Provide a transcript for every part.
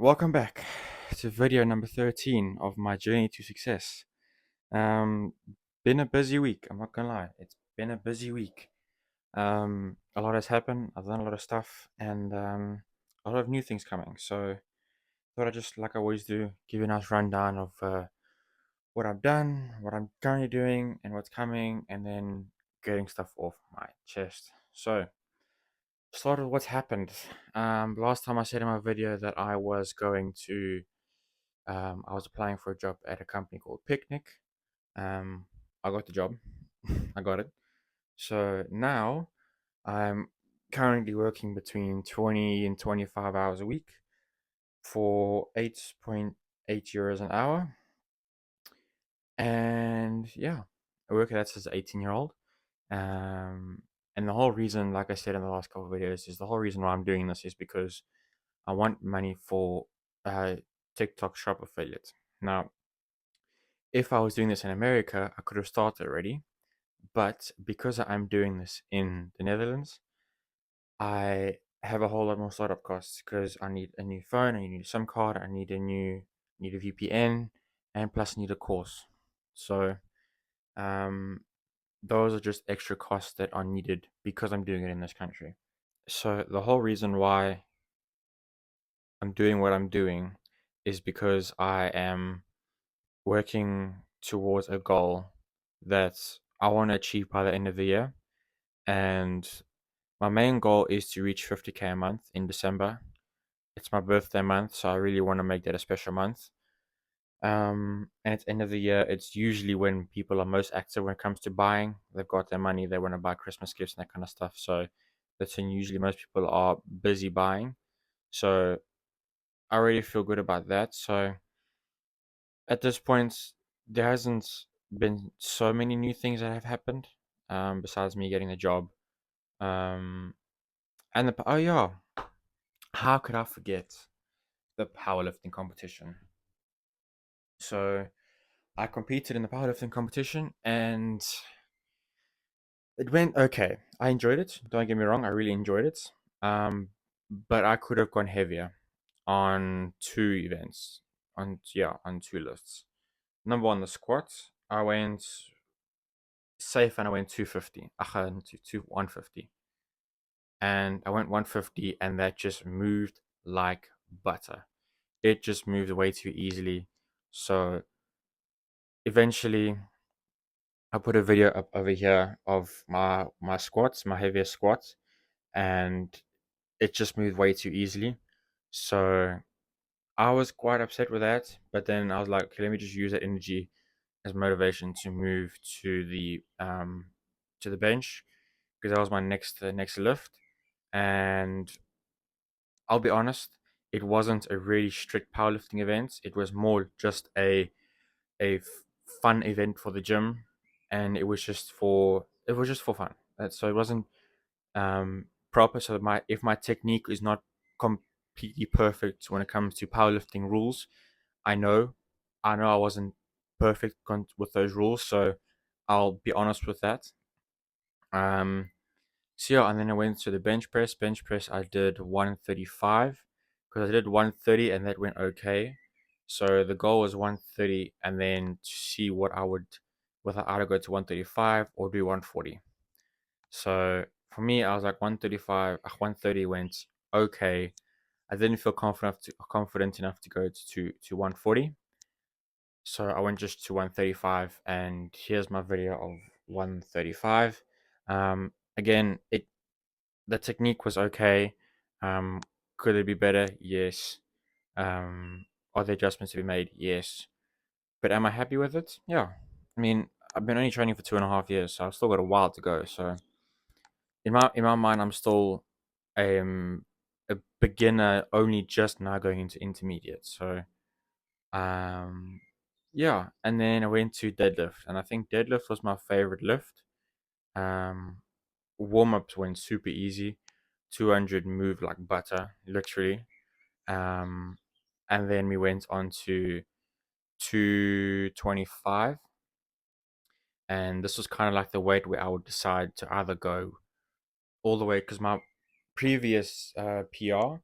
Welcome back to video number 13 of my journey to success. Um, been a busy week, I'm not gonna lie. It's been a busy week. A lot has happened, I've done a lot of stuff, and a lot of new things coming. So, thought I'd just, like I always do, give you a nice rundown of what I've done, what I'm currently doing, and what's coming, and then getting stuff off my chest. So, start with what's happened. Last time I said in my video that I was applying for a job at a company called Picnic. I got the job. I got it. So now I'm currently working between 20 and 25 hours a week for 8.8 euros an hour. And yeah, I work at that as an 18-year-old. Um, and the whole reason, like I said in the last couple of videos, is the whole reason why I'm doing this is because I want money for uh, TikTok shop affiliate. Now, if I was doing this in America, I could have started already. But because I'm doing this in the Netherlands, I have a whole lot more startup costs because I need a new phone, I need a SIM card, need a VPN, and plus I need a course. So um, those are just extra costs that are needed because I'm doing it in this country. So the whole reason why I'm doing what I'm doing is because I am working towards a goal that I want to achieve by the end of the year. And my main goal is to reach 50K a month in December. It's my birthday month, so I really want to make that a special month. And at the end of the year, it's usually when people are most active when it comes to buying. They've got their money, they want to buy Christmas gifts and that kind of stuff. So that's when usually most people are busy buying. So I really feel good about that. So at this point, there hasn't been so many new things that have happened, besides me getting the job. Um, and oh yeah, how could I forget the powerlifting competition? So I competed in the powerlifting competition, and it went okay. I enjoyed it. Don't get me wrong, I really enjoyed it. Um, but I could have gone heavier on two events, on two lists. Number one, the squats. I went safe and I went 250. To 150. And I went 150 and that just moved like butter. It just moved way too easily. So eventually I put a video up over here of my squats, my heaviest squats, and it just moved way too easily. So I was quite upset with that, but then I was like, okay, let me just use that energy as motivation to move to the bench because that was my next lift. And I'll be honest, it wasn't a really strict powerlifting event. It was more just a fun event for the gym, and it was just for fun. So it wasn't proper. So that my if my technique is not completely perfect when it comes to powerlifting rules, I know, I wasn't perfect with those rules. So I'll be honest with that. Um, so yeah, and then I went to the bench press. Bench press, I did 135 because I did 130 and that went okay. So the goal was 130, and then to see whether I'd go to 135 or do 140. So for me, I was like 135, 130 went okay. I didn't feel confident enough to go to 140. So I went just to 135, and here's my video of 135. Again, the technique was okay. Um, could it be better? Yes. Are there adjustments to be made? Yes. But am I happy with it? Yeah. I mean, I've been only training for 2.5 years, so I've still got a while to go. So in my mind, I'm still um a beginner, only just now going into intermediate. So um yeah, and then I went to deadlift, and I think deadlift was my favorite lift. Um, Warm ups went super easy. 200 moved like butter, literally. Um, and then we went on to 225, and this was kind of like the weight where I would decide to either go all the way because my previous PR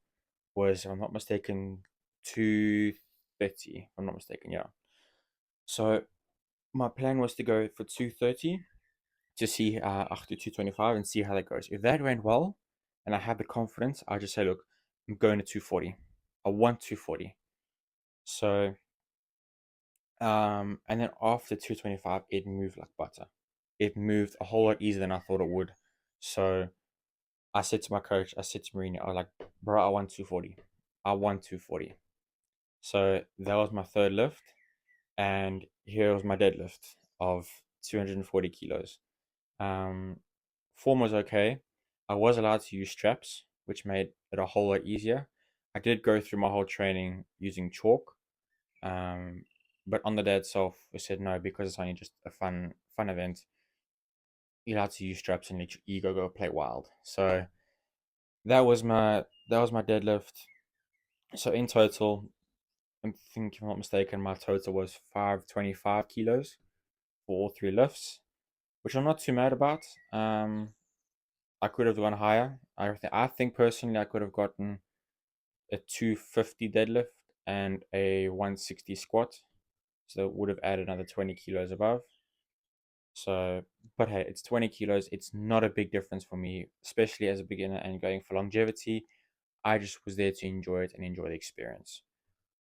was, if I'm not mistaken, 2:30, if I'm not mistaken. Yeah. So my plan was to go for 2:30 to see after 2:25 and see how that goes. If that went well, and I had the confidence, I just say, look, I'm going to 2:40. I want 2:40. So and then after 2:25, it moved like butter. It moved a whole lot easier than I thought it would. So I said to my coach, I said to Mourinho, I was like, bro, I want 2:40. I want 2:40. So that was my third lift, and here was my deadlift of 240 kilos. Um, Form was okay. I was allowed to use straps, which made it a whole lot easier. I did go through my whole training using chalk, um, but on the day itself, we said no because it's only just a fun event. You're allowed to use straps and let your ego go play wild. So that was my deadlift. So in total, I think if I'm not mistaken, my total was 525 kilos for all three lifts, which I'm not too mad about. I could have gone higher. I think personally I could have gotten a 250 deadlift and a 160 squat, so that would have added another 20 kilos above. So, but hey, it's 20 kilos. It's not a big difference for me, especially as a beginner and going for longevity. I just was there to enjoy it and enjoy the experience,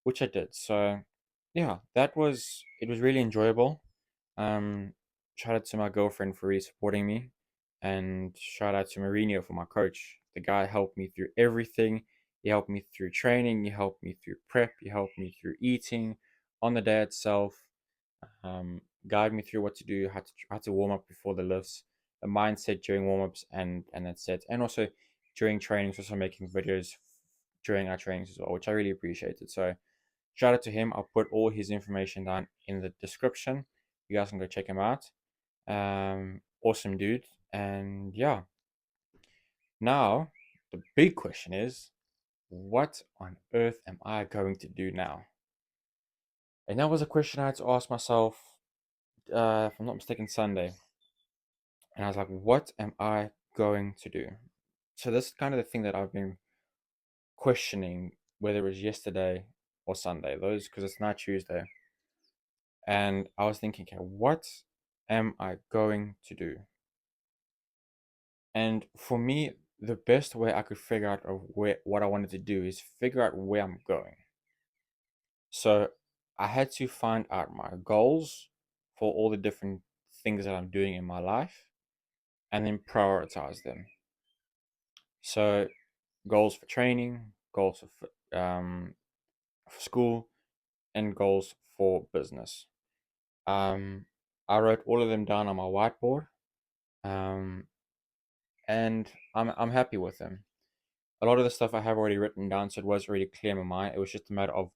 which I did. So, yeah, it was really enjoyable. Um, Shout out to my girlfriend for really supporting me, and shout out to Mourinho for my coach. The guy helped me through everything. He helped me through training. He helped me through prep. He helped me through eating on the day itself. Guide me through what to do, how to warm up before the lifts, the mindset during warm ups, and that's it. And also during trainings, also making videos during our trainings as well, which I really appreciated. So shout out to him. I'll put all his information down in the description. You guys can go check him out. Awesome dude. And yeah, now the big question is, what on earth am I going to do now? And that was a question I had to ask myself, if I'm not mistaken, Sunday. And I was like, what am I going to do? So this is kind of the thing that I've been questioning, whether it was yesterday or Sunday, those because it's not Tuesday. And I was thinking, okay, what am I going to do? And for me, the best way I could figure out of what I wanted to do is figure out where I'm going. So I had to find out my goals for all the different things that I'm doing in my life and then prioritize them. So goals for training, goals for school, and goals for business. Um, I wrote all of them down on my whiteboard, um, and I'm happy with them. A lot of the stuff I have already written down, so it was already clear in my mind. It was just a matter of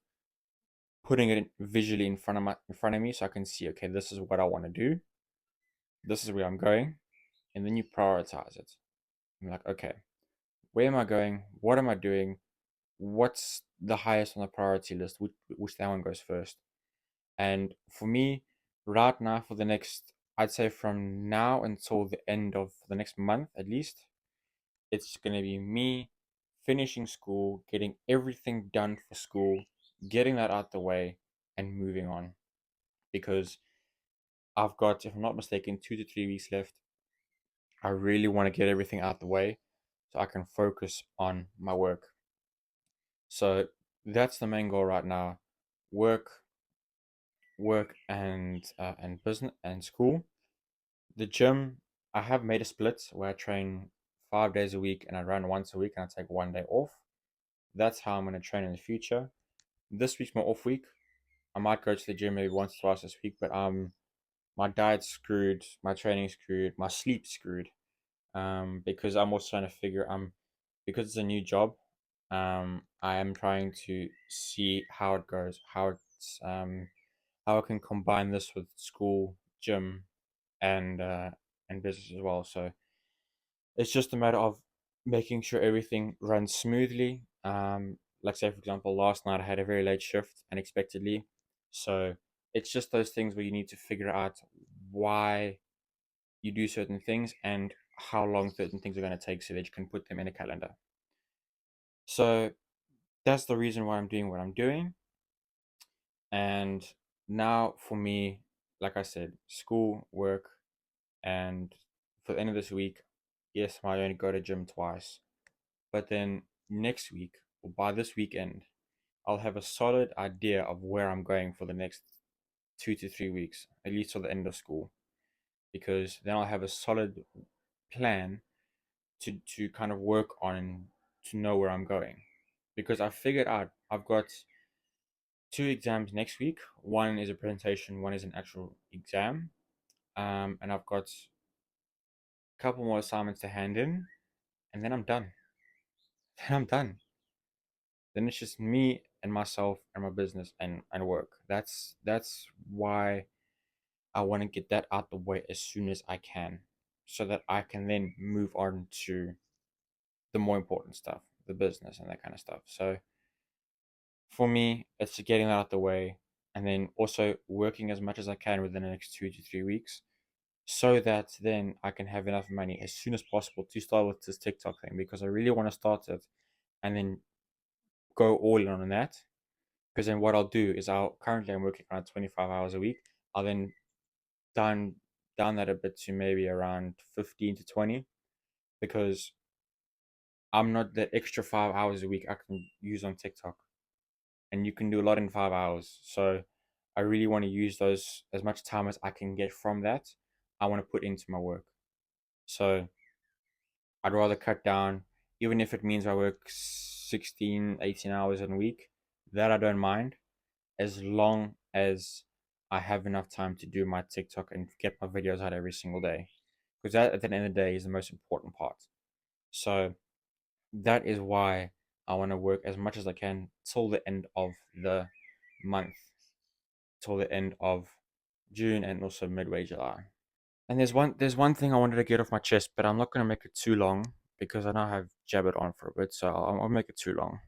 putting it visually in front of me, so I can see. Okay, this is what I want to do. This is where I'm going, and then you prioritize it. I'm like, okay, where am I going? What am I doing? What's the highest on the priority list? Which that one goes first? And for me, right now, for the next, I'd say from now until the end of the next month at least, it's going to be me finishing school, getting everything done for school, getting that out the way, and moving on. Because I've got, if I'm not mistaken, 2 to 3 weeks left. I really want to get everything out the way so I can focus on my work. So that's the main goal right now. Work, work, and business and school. The gym, I have made a split where I train 5 days a week and I run once a week and I take one day off. That's how I'm going to train in the future. This week's my off week. I might go to the gym maybe once or twice this week, but my diet's screwed, my training's screwed, my sleep's screwed. Because I'm also trying to figure because it's a new job. I am trying to see how it goes, how I can combine this with school, gym, and business as well. So it's just a matter of making sure everything runs smoothly. Like say for example, last night I had a very late shift unexpectedly, so it's just those things where you need to figure out why you do certain things and how long certain things are going to take, so that you can put them in a calendar. So that's the reason why I'm doing what I'm doing. And now for me, like I said, school, work, and for the end of this week, yes, I might only go to gym twice. But then next week, or by this weekend, I'll have a solid idea of where I'm going for the next 2 to 3 weeks, at least till the end of school, because then I'll have a solid plan to kind of work on to know where I'm going. Because I figured out I've got two exams next week. One is a presentation, one is an actual exam. And I've got a couple more assignments to hand in, and then I'm done. Then I'm done. Then it's just me and myself and my business and work. That's why I want to get that out the way as soon as I can, so that I can then move on to the more important stuff, the business and that kind of stuff. So for me, it's getting that out the way, and then also working as much as I can within the next 2 to 3 weeks, so that then I can have enough money as soon as possible to start with this TikTok thing, because I really want to start it and then go all in on that. Because then what I'll do is I'm working around 25 hours a week. I'll then down down that a bit to maybe around 15 to 20, because I'm not that extra 5 hours a week I can use on TikTok, and you can do a lot in 5 hours. So I really want to use those as much time as I can get from that. I want to put into my work. So I'd rather cut down, even if it means I work 16, 18 hours in a week. That I don't mind, as long as I have enough time to do my TikTok and get my videos out every single day. Because that, at the end of the day, is the most important part. So that is why I want to work as much as I can till the end of the month, till the end of June and also midway July. And there's one thing I wanted to get off my chest, but I'm not gonna make it too long because I know I've jabbered on for a bit, so I'll make it too long.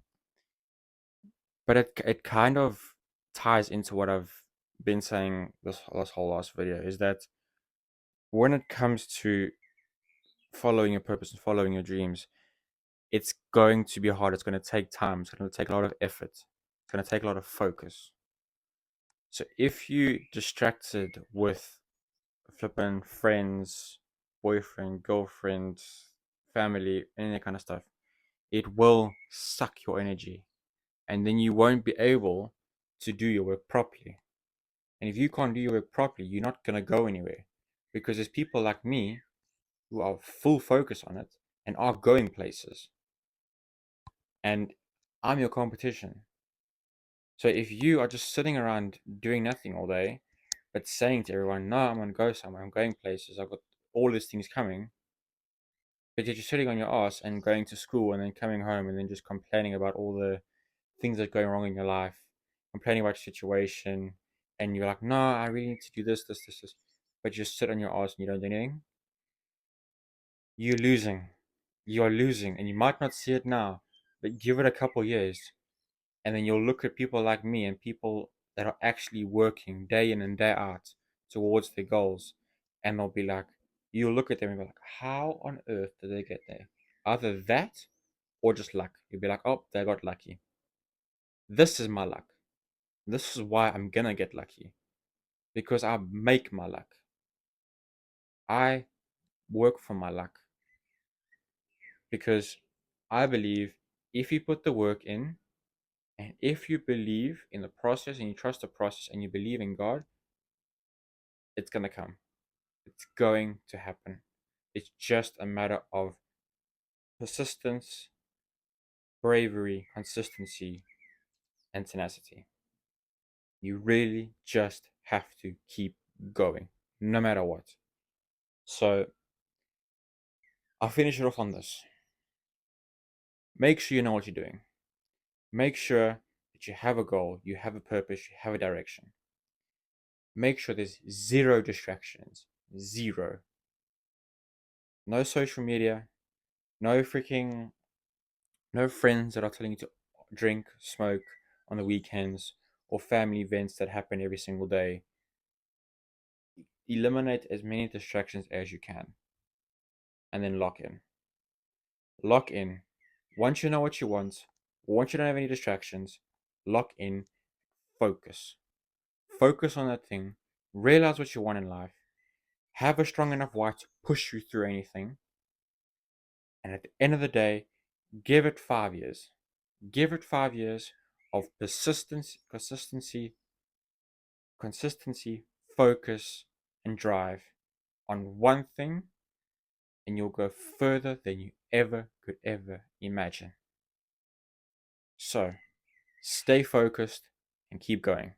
But it kind of ties into what I've been saying this whole last video, is that when it comes to following your purpose and following your dreams, it's going to be hard. It's going to take time. It's going to take a lot of effort. It's going to take a lot of focus. So if you distracted with flipping friends, boyfriend, girlfriend, family, any that kind of stuff, it will suck your energy, and then you won't be able to do your work properly. And if you can't do your work properly, you're not going to go anywhere, because there's people like me who are full focus on it and are going places, and I'm your competition. So if you are just sitting around doing nothing all day, but saying to everyone, "No, I'm gonna go somewhere. I'm going places. I've got all these things coming," but you're just sitting on your ass and going to school and then coming home and then just complaining about all the things that are going wrong in your life, complaining about your situation, and you're like, "No, I really need to do this," but you just sit on your ass and you don't do anything. You're losing. You are losing, and you might not see it now, but give it a couple years, and then you'll look at people like me and people that are actually working day in and day out towards their goals, and they'll be like, you'll look at them and be like, how on earth did they get there? Either that or just luck. You'll be like, oh, they got lucky. This is my luck. This is why I'm gonna get lucky, because I make my luck. I work for my luck, because I believe if you put the work in, and if you believe in the process and you trust the process and you believe in God, it's gonna come. It's going to happen. It's just a matter of persistence, bravery, consistency, and tenacity. You really just have to keep going, no matter what. So I'll finish it off on this. Make sure you know what you're doing. Make sure that you have a goal, you have a purpose, you have a direction. Make sure there's zero distractions. Zero. No social media. No freaking, no friends that are telling you to drink, smoke on the weekends, or family events that happen every single day. Eliminate as many distractions as you can, and then lock in. Lock in. Once you know what you want, Once you don't have any distractions, lock in, focus. Focus on that thing. Realize what you want in life. Have a strong enough why to push you through anything. And at the end of the day, give it 5 years. Give it 5 years of consistency, focus, and drive on one thing, and you'll go further than you ever could ever imagine. So, stay focused and keep going.